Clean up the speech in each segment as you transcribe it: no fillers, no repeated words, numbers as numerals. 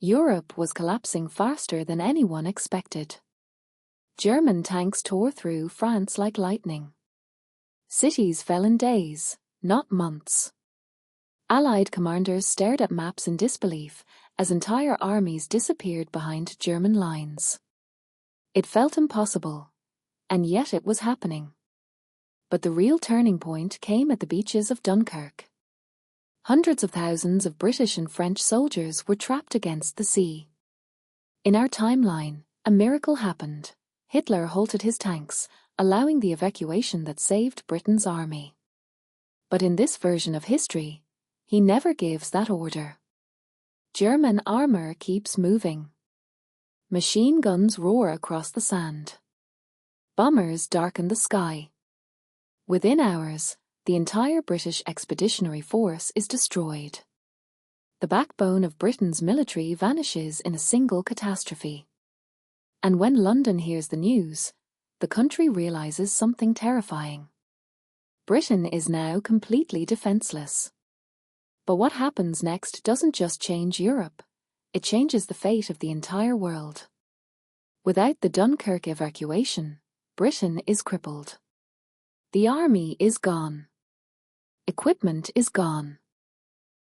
Europe was collapsing faster than anyone expected. German tanks tore through France like lightning. Cities fell in days, not months. Allied commanders stared at maps in disbelief as entire armies disappeared behind German lines. It felt impossible, and yet it was happening. But the real turning point came at the beaches of Dunkirk. Hundreds of thousands of British and French soldiers were trapped against the sea. In our timeline, a miracle happened. Hitler halted his tanks, allowing the evacuation that saved Britain's army. But in this version of history, he never gives that order. German armor keeps moving. Machine guns roar across the sand. Bombers darken the sky. Within hours, the entire British expeditionary force is destroyed. The backbone of Britain's military vanishes in a single catastrophe. And when London hears the news, the country realizes something terrifying. Britain is now completely defenseless. But what happens next doesn't just change Europe, it changes the fate of the entire world. Without the Dunkirk evacuation, Britain is crippled. The army is gone. Equipment is gone.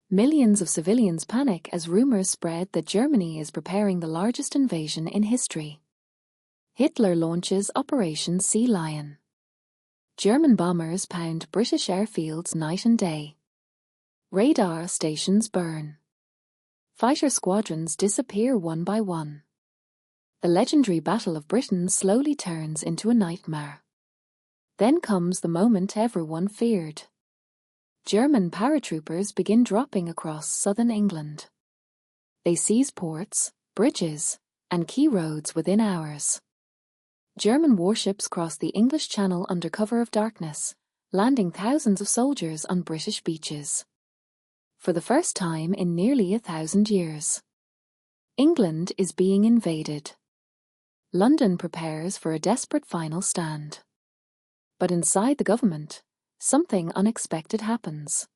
Millions of civilians panic as rumors spread that Germany is preparing the largest invasion in history. Hitler launches Operation Sea Lion. German bombers pound British airfields night and day. Radar stations burn. Fighter squadrons disappear one by one. The legendary Battle of Britain slowly turns into a nightmare. Then comes the moment everyone feared. German paratroopers begin dropping across southern England. They seize ports, bridges, and key roads within hours. German warships cross the English Channel under cover of darkness, landing thousands of soldiers on British beaches. For the first time in nearly 1,000 years. England is being invaded. London prepares for a desperate final stand. But inside the government, something unexpected happens.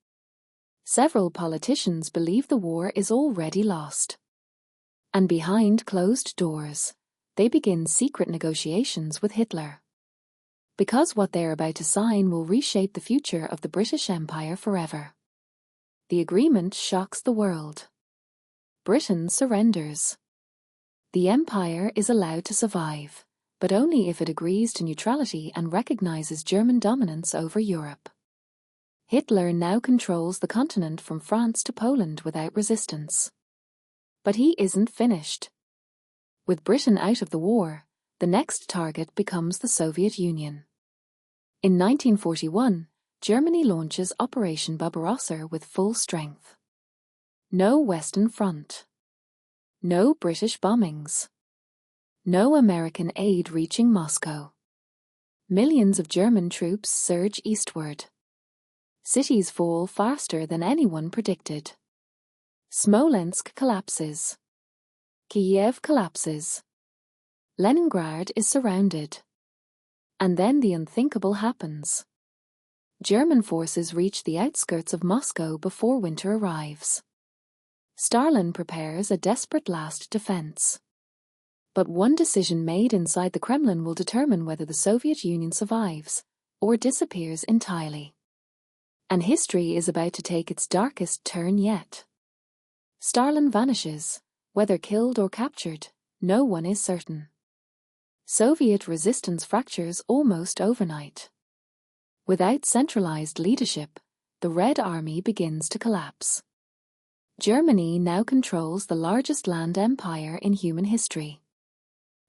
Several politicians believe the war is already lost. And behind closed doors, they begin secret negotiations with Hitler. Because what they're about to sign will reshape the future of the British Empire forever. The agreement shocks the world. Britain surrenders. The empire is allowed to survive, but only if it agrees to neutrality and recognizes German dominance over Europe. Hitler now controls the continent from France to Poland without resistance. But he isn't finished. With Britain out of the war, the next target becomes the Soviet Union. In 1941, Germany launches Operation Barbarossa with full strength. No Western Front. No British bombings. No American aid reaching Moscow. Millions of German troops surge eastward. Cities fall faster than anyone predicted. Smolensk collapses. Kiev collapses. Leningrad is surrounded. And then the unthinkable happens. German forces reach the outskirts of Moscow before winter arrives. Stalin prepares a desperate last defense. But one decision made inside the Kremlin will determine whether the Soviet Union survives or disappears entirely. And history is about to take its darkest turn yet. Stalin vanishes, whether killed or captured, no one is certain. Soviet resistance fractures almost overnight. Without centralized leadership, the Red Army begins to collapse. Germany now controls the largest land empire in human history.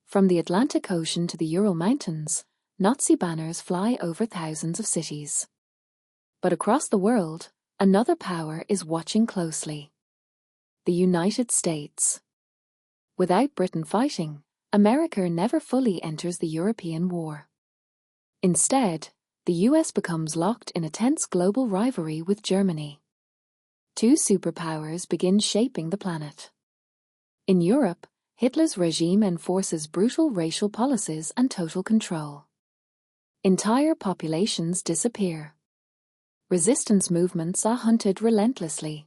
From the Atlantic Ocean to the Ural Mountains, Nazi banners fly over thousands of cities. But across the world, another power is watching closely. The United States. Without Britain fighting, America never fully enters the European war. Instead, the US becomes locked in a tense global rivalry with Germany. Two superpowers begin shaping the planet. In Europe, Hitler's regime enforces brutal racial policies and total control. Entire populations disappear. Resistance movements are hunted relentlessly.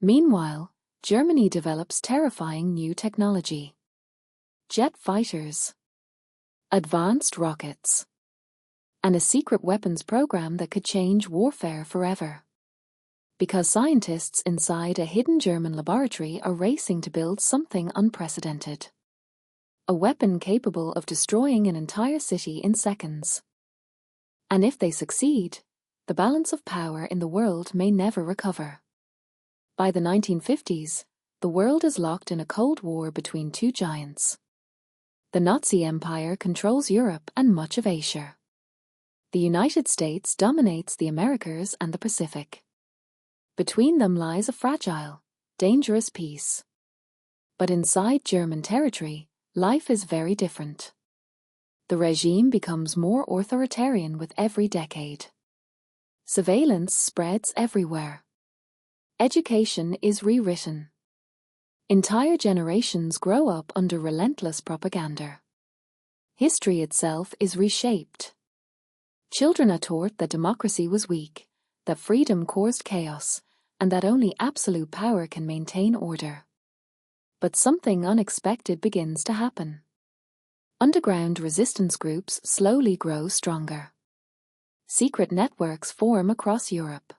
Meanwhile, Germany develops terrifying new technology. Jet fighters, advanced rockets, and a secret weapons program that could change warfare forever. Because scientists inside a hidden German laboratory are racing to build something unprecedented. A weapon capable of destroying an entire city in seconds. And if they succeed, the balance of power in the world may never recover. By the 1950s, the world is locked in a Cold War between two giants. The Nazi Empire controls Europe and much of Asia. The United States dominates the Americas and the Pacific. Between them lies a fragile, dangerous peace. But inside German territory, life is very different. The regime becomes more authoritarian with every decade. Surveillance spreads everywhere. Education is rewritten. Entire generations grow up under relentless propaganda. History itself is reshaped. Children are taught that democracy was weak, that freedom caused chaos, and that only absolute power can maintain order. But something unexpected begins to happen. Underground resistance groups slowly grow stronger. Secret networks form across Europe.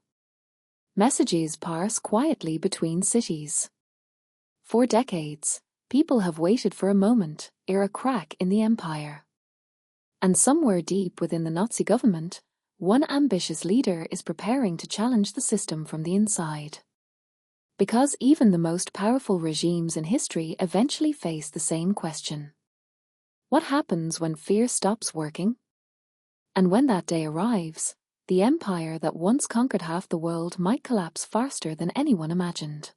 Messages pass quietly between cities. For decades, people have waited for a moment, ere a crack in the empire. And somewhere deep within the Nazi government, one ambitious leader is preparing to challenge the system from the inside. Because even the most powerful regimes in history eventually face the same question. What happens when fear stops working? And when that day arrives, the empire that once conquered half the world might collapse faster than anyone imagined.